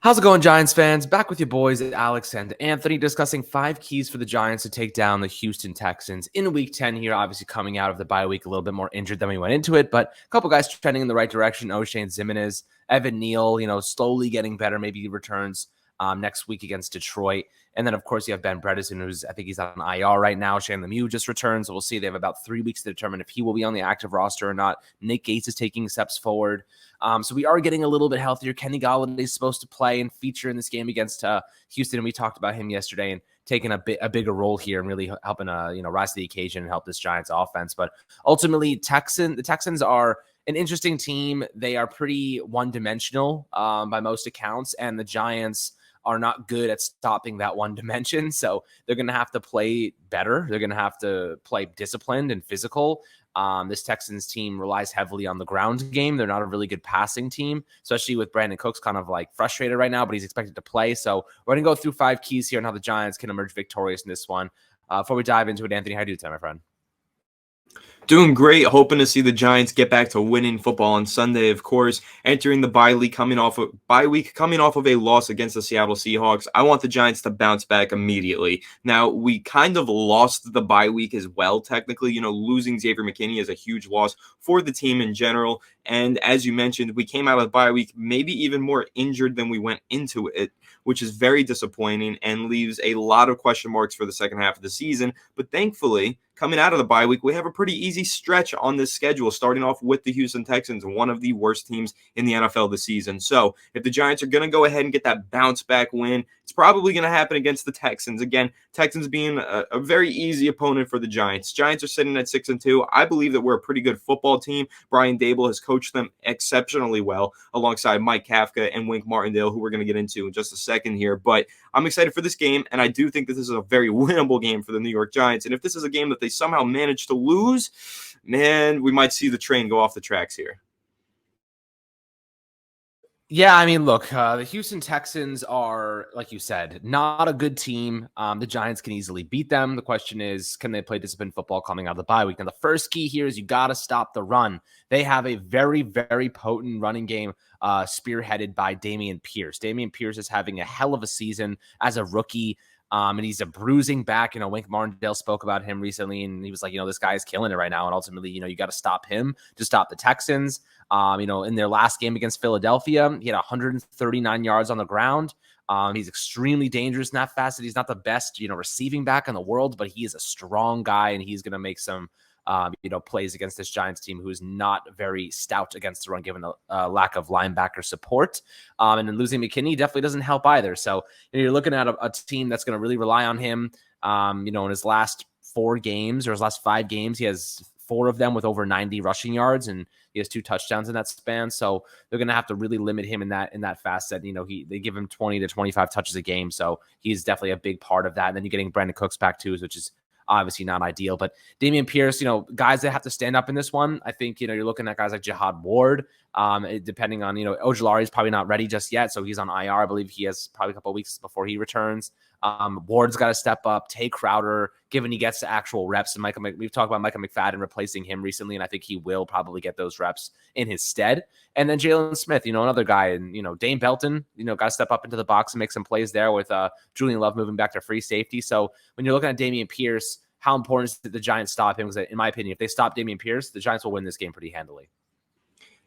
How's it going, Giants fans? Back with your boys, Alex and Anthony, discussing 5 keys for the Giants to take down the Houston Texans in Week 10 here, obviously coming out of the bye week a little bit more injured than we went into it, but a couple guys trending in the right direction. O'Shane Ximines, Evan Neal, slowly getting better. Maybe he returns next week against Detroit. And then, of course, you have Ben Bredeson, I think he's on IR right now. Shane Lemieux just returned, so we'll see. They have about 3 weeks to determine if he will be on the active roster or not. Nick Gates is taking steps forward. So we are getting a little bit healthier. Kenny Golladay is supposed to play and feature in this game against Houston, and we talked about him yesterday and taking a bigger role here and really helping rise to the occasion and help this Giants offense. But ultimately, the Texans are an interesting team. They are pretty one-dimensional by most accounts, and the Giants are not good at stopping that one dimension. So they're going to have to play better. They're going to have to play disciplined and physical. This Texans team relies heavily on the ground game. They're not a really good passing team, especially with Brandon Cooks kind of like frustrated right now, but he's expected to play. So we're going to go through 5 keys here on how the Giants can emerge victorious in this one. Before we dive into it, Anthony, how do you do, my friend? Doing great, hoping to see the Giants get back to winning football on Sunday, of course, entering the bye week coming off of a loss against the Seattle Seahawks. I want the Giants to bounce back immediately. Now, we kind of lost the bye week as well, technically. Losing Xavier McKinney is a huge loss for the team in general. And as you mentioned, we came out of the bye week maybe even more injured than we went into it, which is very disappointing and leaves a lot of question marks for the second half of the season. But thankfully, coming out of the bye week, we have a pretty easy stretch on this schedule, starting off with the Houston Texans, one of the worst teams in the NFL this season. So if the Giants are going to go ahead and get that bounce back win, it's probably going to happen against the Texans. Again, Texans being a very easy opponent for the Giants. Giants are sitting at 6-2. I believe that we're a pretty good football team. Brian Dable has coached them exceptionally well alongside Mike Kafka and Wink Martindale, who we're going to get into in just a second here. But I'm excited for this game, and I do think that this is a very winnable game for the New York Giants. And if this is a game that they somehow manage to lose, man, we might see the train go off the tracks here. Yeah, I mean, look, the Houston Texans are, like you said, not a good team. The Giants can easily beat them. The question is, can they play disciplined football coming out of the bye week? Now, the first key here is you got to stop the run. They have a very, very potent running game spearheaded by Dameon Pierce. Dameon Pierce is having a hell of a season as a rookie. And he's a bruising back. Wink Martindale spoke about him recently, and he was like, this guy is killing it right now. And ultimately, you got to stop him to stop the Texans. In their last game against Philadelphia, he had 139 yards on the ground. He's extremely dangerous in that facet. He's not the best, receiving back in the world, but he is a strong guy, and he's going to make some plays against this Giants team who is not very stout against the run, given the lack of linebacker support. And then losing McKinney definitely doesn't help either. So you're looking at a team that's going to really rely on him. In his last 4 games or his last 5 games, he has 4 of them with over 90 rushing yards, and he has 2 touchdowns in that span. So they're going to have to really limit him in that facet. They give him 20 to 25 touches a game. So he's definitely a big part of that. And then you're getting Brandon Cooks back too, which is obviously not ideal, but Dameon Pierce, guys that have to stand up in this one. I think, you're looking at guys like Jihad Ward, depending on, Ojulari is probably not ready just yet. So he's on IR. I believe he has probably a couple of weeks before he returns. Ward's got to step up. Tay Crowder, given he gets to actual reps, and we've talked about Micah McFadden replacing him recently, and I think he will probably get those reps in his stead. And then Jalen Smith, another guy, and Dane Belton, got to step up into the box and make some plays there with Julian Love moving back to free safety. So when you're looking at Dameon Pierce, how important is it the Giants stop him? Because in my opinion, if they stop Dameon Pierce, the Giants will win this game pretty handily.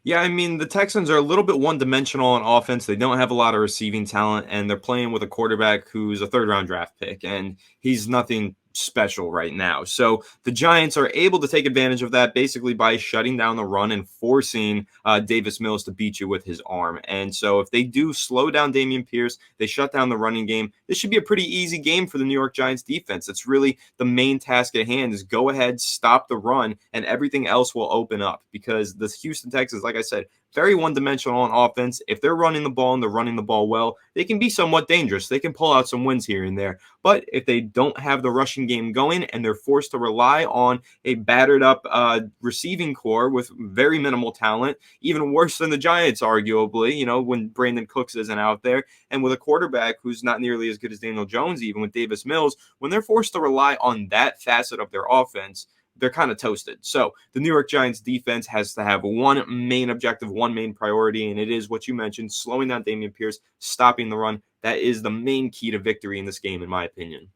Yeah, I mean, the Texans are a little bit one-dimensional on offense. They don't have a lot of receiving talent, and they're playing with a quarterback who's a third-round draft pick, and he's nothing special right now. So the Giants are able to take advantage of that basically by shutting down the run and forcing Davis Mills to beat you with his arm. And so if they do slow down Dameon Pierce, they shut down the running game, this should be a pretty easy game for the New York Giants defense. It's really the main task at hand is go ahead, stop the run, and everything else will open up because the Houston Texans, like I said, very one-dimensional on offense. If they're running the ball and they're running the ball well, they can be somewhat dangerous. They can pull out some wins here and there. But if they don't have the rushing game going and they're forced to rely on a battered-up receiving core with very minimal talent, even worse than the Giants, arguably, when Brandon Cooks isn't out there, and with a quarterback who's not nearly as good as Daniel Jones, even with Davis Mills, when they're forced to rely on that facet of their offense, they're kind of toasted. So the New York Giants defense has to have one main objective, one main priority, and it is what you mentioned, slowing down Dameon Pierce, stopping the run. That is the main key to victory in this game, in my opinion.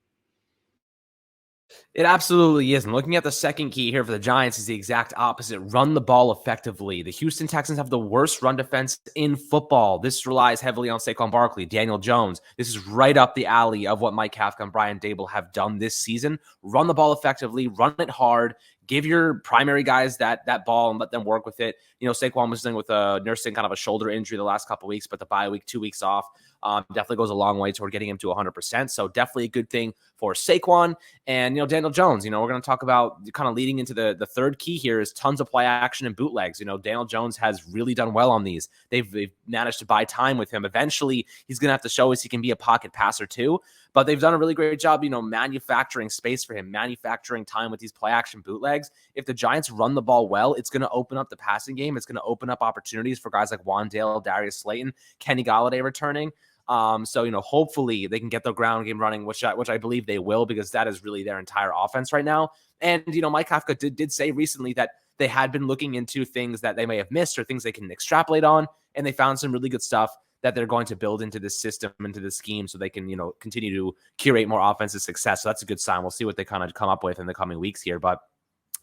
It absolutely is. And looking at the second key here for the Giants is the exact opposite. Run the ball effectively. The Houston Texans have the worst run defense in football. This relies heavily on Saquon Barkley, Daniel Jones. This is right up the alley of what Mike Kafka and Brian Dable have done this season. Run the ball effectively, run it hard, give your primary guys that ball and let them work with it. You know, Saquon was dealing with nursing kind of a shoulder injury the last couple of weeks, but the bye week, 2 weeks off, definitely goes a long way toward getting him to 100%. So definitely a good thing for Saquon. And, you know, Daniel Jones, you know, we're going to talk about kind of leading into the third key here is tons of play action and bootlegs. You know, Daniel Jones has really done well on these. They've managed to buy time with him. Eventually, he's going to have to show us he can be a pocket passer too. But they've done a really great job, you know, manufacturing space for him, manufacturing time with these play action bootlegs. If the Giants run the ball well, it's going to open up the passing game. It's going to open up opportunities for guys like Wandale, Darius Slayton, Kenny Golladay returning. So, you know, hopefully they can get their ground game running, which I believe they will, because that is really their entire offense right now. And, you know, Mike Kafka did say recently that they had been looking into things that they may have missed or things they can extrapolate on. And they found some really good stuff that they're going to build into this system, into this scheme, so they can, you know, continue to curate more offensive success. So that's a good sign. We'll see what they kind of come up with in the coming weeks here. But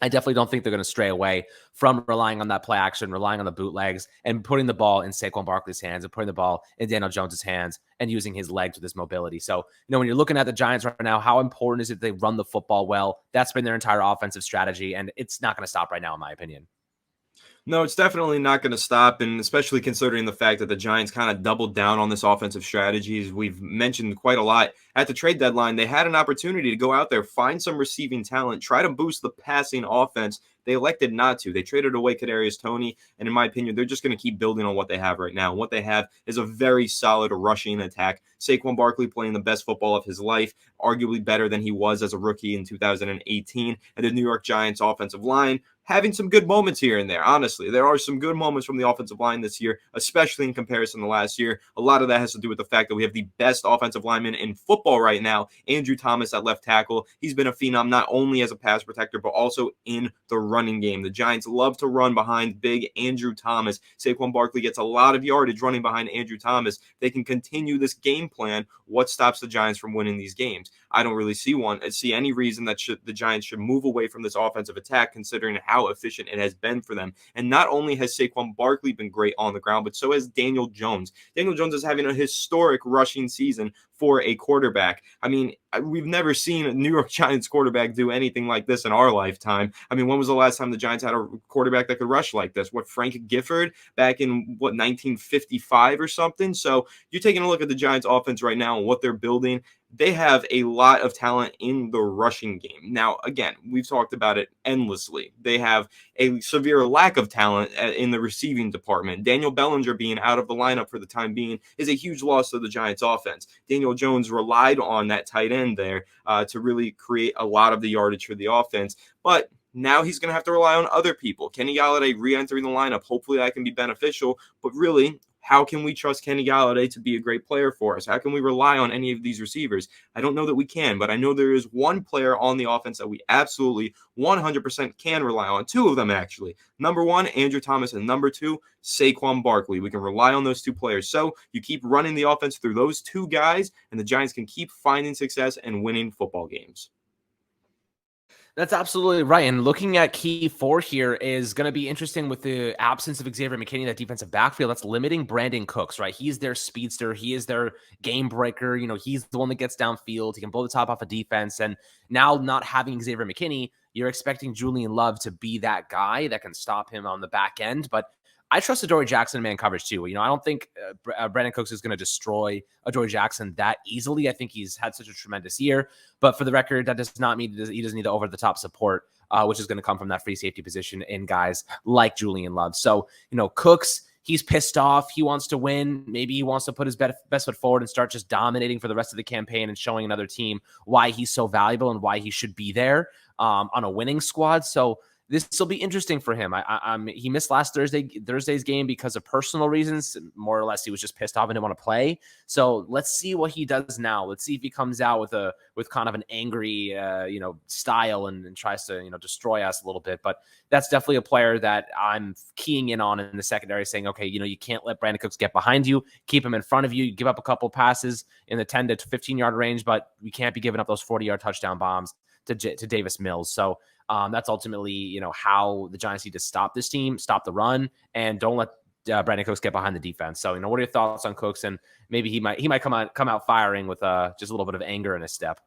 I definitely don't think they're going to stray away from relying on that play action, relying on the bootlegs, and putting the ball in Saquon Barkley's hands and putting the ball in Daniel Jones's hands and using his legs with his mobility. So, you know, when you're looking at the Giants right now, how important is it they run the football well? That's been their entire offensive strategy, and it's not going to stop right now, in my opinion. No, it's definitely not going to stop, and especially considering the fact that the Giants kind of doubled down on this offensive strategy, as we've mentioned quite a lot. At the trade deadline, they had an opportunity to go out there, find some receiving talent, try to boost the passing offense. They elected not to. They traded away Kadarius Toney, and in my opinion, they're just going to keep building on what they have right now. And what they have is a very solid rushing attack. Saquon Barkley playing the best football of his life, arguably better than he was as a rookie in 2018. And the New York Giants offensive line having some good moments here and there. Honestly, there are some good moments from the offensive line this year, especially in comparison to last year. A lot of that has to do with the fact that we have the best offensive lineman in football right now, Andrew Thomas at left tackle. He's been a phenom not only as a pass protector, but also in the running game. The Giants love to run behind big Andrew Thomas. Saquon Barkley gets a lot of yardage running behind Andrew Thomas. They can continue this game plan. What stops the Giants from winning these games? I don't really see any reason that the Giants should move away from this offensive attack, considering how efficient it has been for them. And not only has Saquon Barkley been great on the ground, but so has Daniel Jones. Daniel Jones is having a historic rushing season for a quarterback. I mean, we've never seen a New York Giants quarterback do anything like this in our lifetime. I mean, when was the last time the Giants had a quarterback that could rush like this? What, Frank Gifford back in 1955 or something? So you're taking a look at the Giants offense right now and what they're building. They have a lot of talent in the rushing game. Now, again, we've talked about it endlessly. They have a severe lack of talent in the receiving department. Daniel Bellinger being out of the lineup for the time being is a huge loss to the Giants offense. Daniel Jones relied on that tight end there to really create a lot of the yardage for the offense. But now he's going to have to rely on other people. Kenny Golladay re-entering the lineup. Hopefully that can be beneficial. But really, how can we trust Kenny Golladay to be a great player for us? How can we rely on any of these receivers? I don't know that we can, but I know there is one player on the offense that we absolutely 100% can rely on. Two of them, actually. Number one, Andrew Thomas, and number two, Saquon Barkley. We can rely on those two players. So you keep running the offense through those two guys, and the Giants can keep finding success and winning football games. That's absolutely right. And looking at key four here is going to be interesting with the absence of Xavier McKinney, that defensive backfield. That's limiting Brandon Cooks, right? He's their speedster. He is their game breaker. You know, he's the one that gets downfield. He can blow the top off a defense. And now not having Xavier McKinney, you're expecting Julian Love to be that guy that can stop him on the back end. But I trust Adoree Jackson in man coverage too. You know, I don't think Brandon Cooks is going to destroy Adoree Jackson that easily. I think he's had such a tremendous year. But for the record, that does not mean he doesn't need the over-the-top support, which is going to come from that free safety position in guys like Julian Love. So, you know, Cooks, he's pissed off. He wants to win. Maybe he wants to put his best foot forward and start just dominating for the rest of the campaign and showing another team why he's so valuable and why he should be there on a winning squad. So, this will be interesting for him. He missed last Thursday's game because of personal reasons. More or less, he was just pissed off and didn't want to play. So let's see what he does now. Let's see if he comes out with kind of an angry, style and tries to, destroy us a little bit. But that's definitely a player that I'm keying in on in the secondary, saying, okay, you can't let Brandon Cooks get behind you, keep him in front of you, give up a couple passes in the 10 to 15 yard range, but we can't be giving up those 40-yard touchdown bombs to Davis Mills. So that's ultimately, how the Giants need to stop this team, stop the run, and don't let Brandon Cooks get behind the defense. So, what are your thoughts on Cooks? And maybe he might come out firing with just a little bit of anger in his step.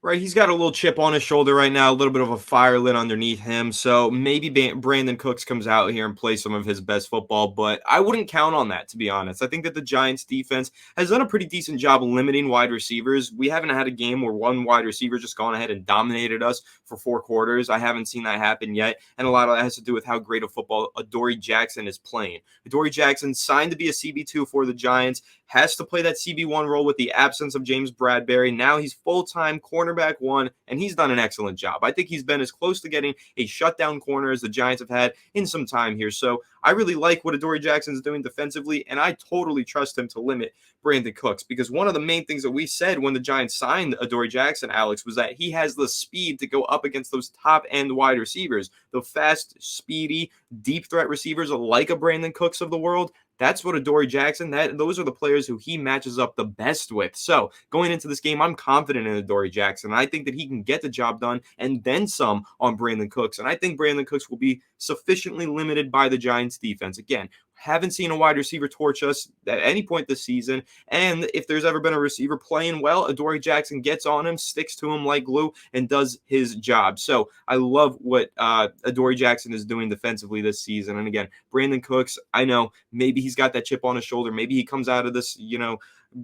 Right, he's got a little chip on his shoulder right now, a little bit of a fire lit underneath him. So maybe Brandon Cooks comes out here and plays some of his best football, but I wouldn't count on that, to be honest. I think that the Giants defense has done a pretty decent job limiting wide receivers. We haven't had a game where one wide receiver just gone ahead and dominated us for 4 quarters. I haven't seen that happen yet, and a lot of that has to do with how great of football Adoree Jackson is playing. Adoree Jackson signed to be a CB2 for the Giants, has to play that CB1 role with the absence of James Bradberry. Now he's full-time cornerback 1, and he's done an excellent job. I think he's been as close to getting a shutdown corner as the Giants have had in some time here. So I really like what Adoree Jackson is doing defensively, and I totally trust him to limit Brandon Cooks, because one of the main things that we said when the Giants signed Adoree Jackson, Alex, was that he has the speed to go up against those top-end wide receivers, the fast, speedy, deep threat receivers like a Brandon Cooks of the world. That's what Adoree Jackson, those are the players who he matches up the best with. So going into this game, I'm confident in Adoree Jackson. I think that he can get the job done and then some on Brandon Cooks. And I think Brandon Cooks will be sufficiently limited by the Giants defense. Again, haven't seen a wide receiver torch us at any point this season. And if there's ever been a receiver playing well, Adoree Jackson gets on him, sticks to him like glue, and does his job. So I love what Adoree Jackson is doing defensively this season. And again, Brandon Cooks, I know maybe he's got that chip on his shoulder. Maybe he comes out of this,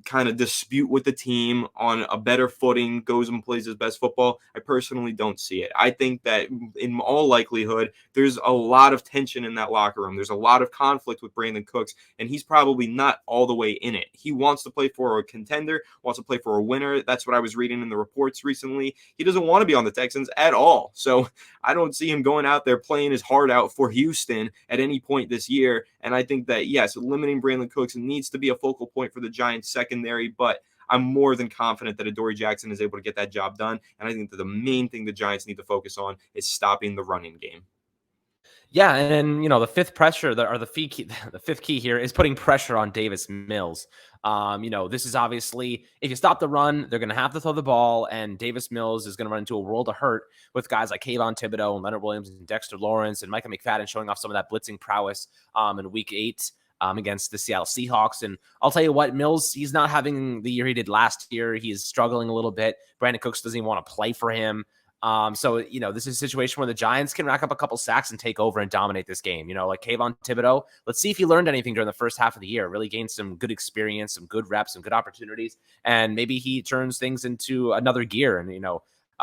kind of dispute with the team on a better footing, goes and plays his best football. I personally don't see it. I think that in all likelihood, there's a lot of tension in that locker room. There's a lot of conflict with Brandon Cooks, and he's probably not all the way in it. He wants to play for a contender, wants to play for a winner. That's what I was reading in the reports recently. He doesn't want to be on the Texans at all. So I don't see him going out there playing his heart out for Houston at any point this year. And I think that, yes, limiting Brandon Cooks needs to be a focal point for the Giants secondary, but I'm more than confident that Adoree Jackson is able to get that job done. And I think that the main thing the Giants need to focus on is stopping the running game. Yeah, and the fifth the fifth key here is putting pressure on Davis Mills. This is obviously, if you stop the run, they're going to have to throw the ball, and Davis Mills is going to run into a world of hurt with guys like Kayvon Thibodeau and Leonard Williams and Dexter Lawrence and Micah McFadden showing off some of that blitzing prowess in Week 8. Against the Seattle Seahawks. And I'll tell you what, Mills, he's not having the year he did last year. He's struggling a little bit. Brandon Cooks doesn't even want to play for him. So this is a situation where the Giants can rack up a couple sacks and take over and dominate this game. Like Kayvon Thibodeau, let's see if he learned anything during the first half of the year, really gained some good experience, some good reps, some good opportunities, and maybe he turns things into another gear and,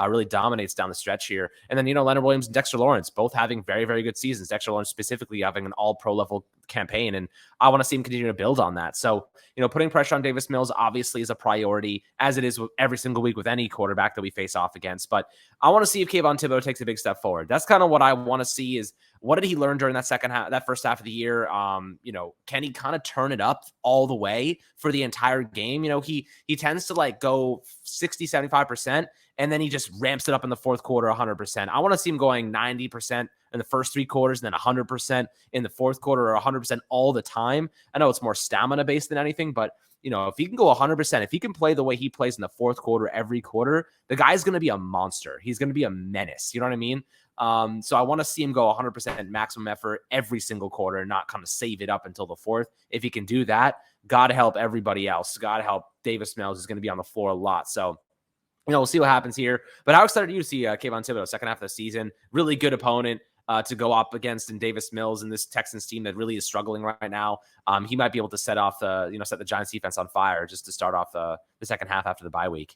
really dominates down the stretch here. And then, Leonard Williams and Dexter Lawrence both having very, very good seasons. Dexter Lawrence specifically having an all-pro level campaign, and I want to see him continue to build on that. So, putting pressure on Davis Mills obviously is a priority, as it is with every single week with any quarterback that we face off against. But I want to see if Kayvon Thibodeau takes a big step forward. That's kind of what I want to see, is what did he learn during that first half of the year? Can he kind of turn it up all the way for the entire game? He tends to go 60, 75%. And then he just ramps it up in the fourth quarter 100%. I want to see him going 90% in the first 3 quarters and then 100% in the fourth quarter, or 100% all the time. I know it's more stamina based than anything, but if he can go 100%, if he can play the way he plays in the fourth quarter every quarter, the guy's going to be a monster. He's going to be a menace. You know what I mean? So I want to see him go 100% maximum effort every single quarter and not kind of save it up until the fourth. If he can do that, God help everybody else. God help Davis Mills is going to be on the floor a lot. So, we'll see what happens here. But how excited are you to see Kayvon Thibodeau second half of the season? Really good opponent to go up against in Davis Mills and this Texans team that really is struggling right now. He might be able to set the Giants defense on fire just to start off the second half after the bye week.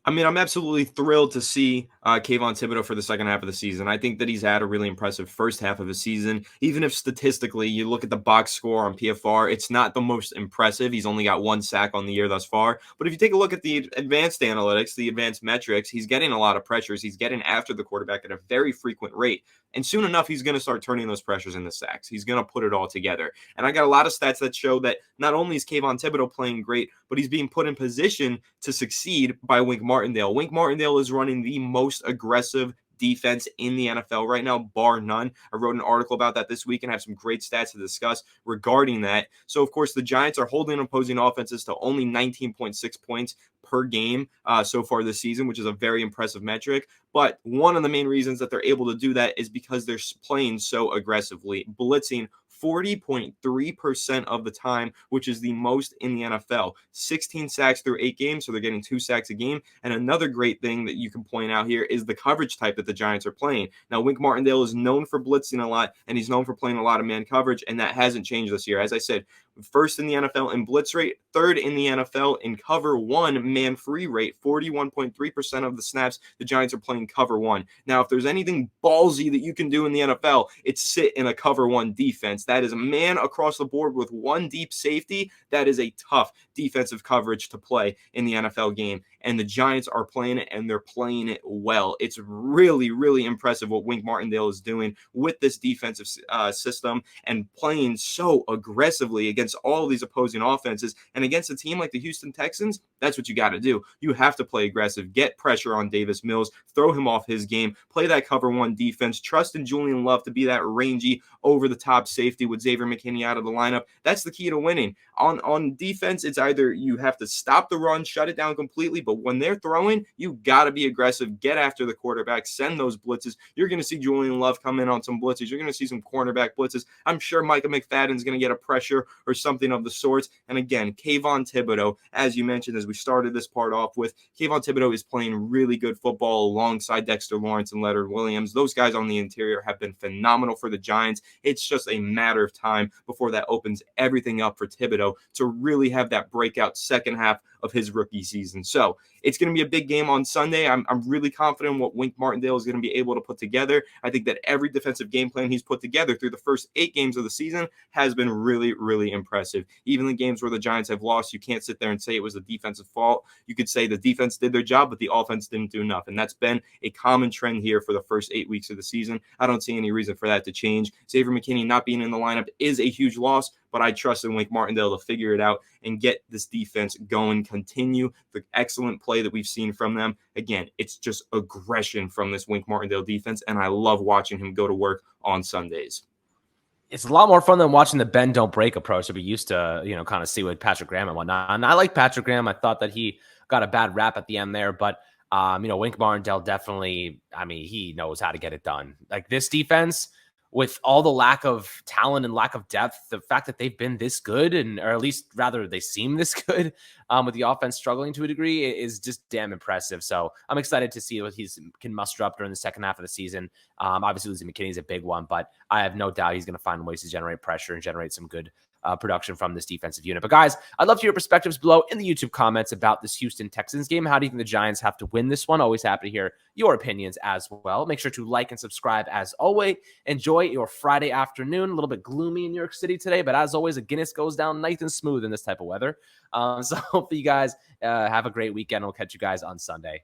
I mean, I'm absolutely thrilled to see Kayvon Thibodeau for the second half of the season. I think that he's had a really impressive first half of the season. Even if statistically you look at the box score on PFR, it's not the most impressive. He's only got 1 sack on the year thus far. But if you take a look at the advanced analytics, the advanced metrics, he's getting a lot of pressures. He's getting after the quarterback at a very frequent rate. And soon enough, he's going to start turning those pressures into sacks. He's going to put it all together. And I got a lot of stats that show that not only is Kayvon Thibodeau playing great, but he's being put in position to succeed by Wink Martindale. Wink Martindale is running the most aggressive defense in the NFL right now, bar none. I wrote an article about that this week and have some great stats to discuss regarding that. So, of course, the Giants are holding opposing offenses to only 19.6 points per game so far this season, which is a very impressive metric. But one of the main reasons that they're able to do that is because they're playing so aggressively, blitzing 40.3% of the time, which is the most in the NFL. 16 sacks through 8 games, so they're getting 2 sacks a game. And another great thing that you can point out here is the coverage type that the Giants are playing. Now, Wink Martindale is known for blitzing a lot, and he's known for playing a lot of man coverage, and that hasn't changed this year. As I said, first in the NFL in blitz rate, third in the NFL in cover one man free rate. 41.3% of the snaps the Giants are playing cover one. Now, if there's anything ballsy that you can do in the NFL, it's sit in a cover one defense. That is a man across the board with one deep safety. That is a tough defensive coverage to play in the NFL game. And the Giants are playing it, and they're playing it well. It's really, really impressive what Wink Martindale is doing with this defensive system and playing so aggressively against all of these opposing offenses. And against a team like the Houston Texans, that's what you got to do. You have to play aggressive, get pressure on Davis Mills, throw him off his game, play that cover one defense, trust in Julian Love to be that rangy, over-the-top safety with Xavier McKinney out of the lineup. That's the key to winning. On defense, it's either you have to stop the run, shut it down completely, but when they're throwing, you got to be aggressive, get after the quarterback, send those blitzes. You're going to see Julian Love come in on some blitzes. You're going to see some cornerback blitzes. I'm sure Micah McFadden's going to get a pressure or something of the sorts. And again, Kayvon Thibodeau, as you mentioned, as we started this part off with, Kayvon Thibodeau is playing really good football alongside Dexter Lawrence and Leonard Williams. Those guys on the interior have been phenomenal for the Giants. It's just a matter of time before that opens everything up for Thibodeau to really have that breakout second half of his rookie season. So it's going to be a big game on Sunday. I'm really confident in what Wink Martindale is going to be able to put together. I think that every defensive game plan he's put together through the first 8 games of the season has been really, really impressive. Even the games where the Giants have lost, you can't sit there and say it was a defensive fault. You could say the defense did their job, but the offense didn't do enough. And that's been a common trend here for the first 8 weeks of the season. I don't see any reason for that to change. Xavier McKinney not being in the lineup is a huge loss, but I trust in Wink Martindale to figure it out and get this defense going, continue the excellent play that we've seen from them. Again, it's just aggression from this Wink Martindale defense, and I love watching him go to work on Sundays. It's a lot more fun than watching the bend don't break approach that we used to, kind of see with Patrick Graham and whatnot. And I like Patrick Graham. I thought that he got a bad rap at the end there, but Wink Martindale definitely, he knows how to get it done. Like this defense, with all the lack of talent and lack of depth, the fact that they've been this good, or at least rather they seem this good, with the offense struggling to a degree, is just damn impressive. So I'm excited to see what he can muster up during the second half of the season. Obviously losing McKinney is a big one, but I have no doubt he's going to find ways to generate pressure and generate some good production from this defensive unit. But guys, I'd love to hear your perspectives below in the YouTube comments about this Houston Texans game. How do you think the Giants have to win this one? Always happy to hear your opinions as well. Make sure to like and subscribe as always. Enjoy your Friday afternoon. A little bit gloomy in New York City today, but as always, a Guinness goes down nice and smooth in this type of weather. So hopefully you guys have a great weekend. We'll catch you guys on Sunday.